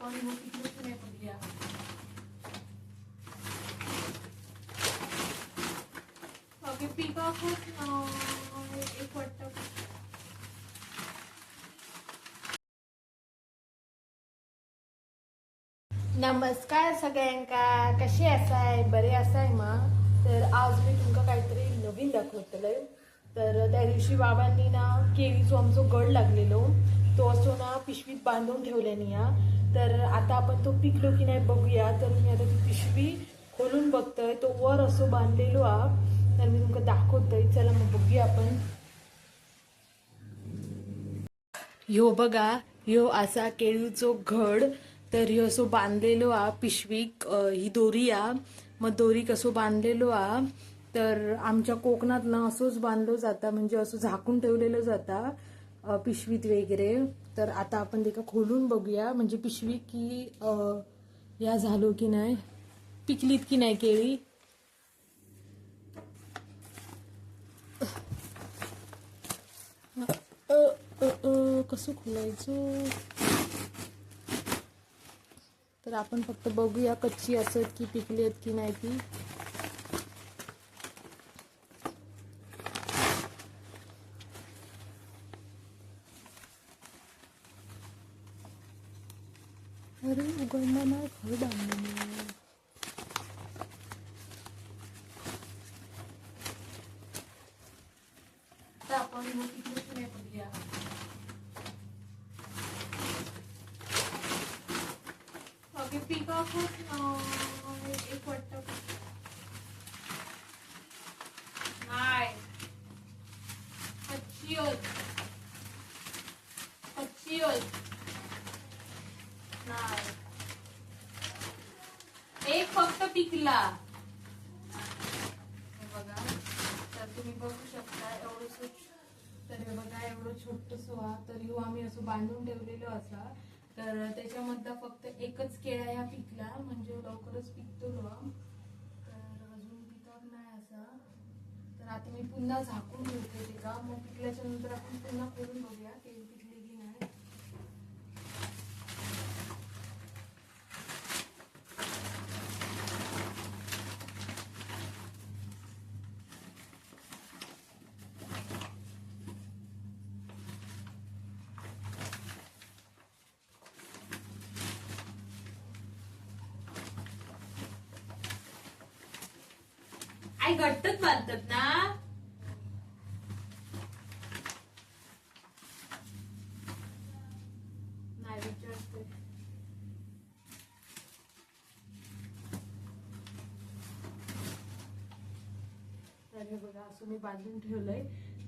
आपण मग तिकडे नाही बघूया. ओके पीकॉक एक वाटतं. नमस्कार सगळ्यांका, कशी असाय? बरे असाय मग? तर आज मी तुमका काहीतरी नवीन दाखवतलंय. तर त्या दिवशी बाबांनी ना केळीचो आमचो गड लागलेलो तो असो ना पिशवीत बांधून ठेवल्यानी या. तर आता आपण तो पिकलो की नाही बघूया. तर मी आता ती पिशवी खोलून बघतोय, तो वर असो बांधलेलो हा. तर मी तुमका दाखवतोय, चला मग बघूया आपण. ह्यो बघा, ह्यो असा केळीचो घड. तर ह्यो असो बांधलेलो हा पिशवीक, ही दोरी हा. मग दोरी कसो बांधलेलो हा. तर आमच्या कोकणात ना असोच बांधलो जाता, म्हणजे असं झाकून ठेवलेलं जाता पिशवीत वगैरे. तर आता आपण ते खोलून बघूया, म्हणजे पिशवी की या झालो की नाही, पिकलीत की नाही केळी. कसं खोलायचं. तर आपण फक्त बघूया कच्ची असत की पिकली आहेत की नाही ती. अरे उघडणार नाही, खरं बांधलं. तर आपण तिकडे नाही बघूया. ओके पीकॉक एक वाटतं. नाही कच्ची होत, कच्ची होत नाही. एक फक्त पिकला. हे बघा, तर तुम्ही बघू शकता एवढं. तर हे बघा एवढं छोटस व्हा. तर ह्यो आम्ही असं बांधून ठेवलेलो असा. तर त्याच्यामधला फक्त एकच केळा या पिकला, म्हणजे लवकरच पिकतो व्हा. तर अजून पिकत नाही असा. तर आता मी पुन्हा झाकून ठेवते ते का, मग पिकल्याच्या नंतर आपण पुन्हा करून बघूया केळी पिकली की नाही. आई घट्टच बांधतात ना. नाही विचारते. तर हे बघा असं मी बांधून ठेवलंय.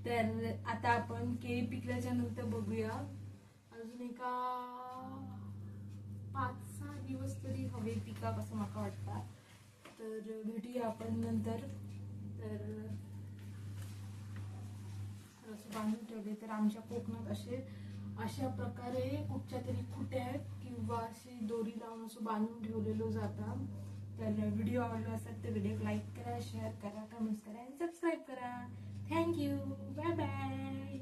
तर आता आपण केळी पिकल्याच्या नंतर बघूया. अजून एका 5-6 दिवस तरी हवे पिकाक असं मला वाटतं. तर भेटूया आपण नंतर. तर असं बांधून ठेवले. तर आमच्या कोकणात अशा प्रकारे कुठच्या तरी खुट्यात किंवा अशी दोरी लावून असं बांधून ठेवलेलं जातं. तर व्हिडिओ आवडला असेल तर व्हिडिओ लाईक करा, शेअर करा, कमेंट्स करा आणि सबस्क्राईब करा. Thank you, bye bye.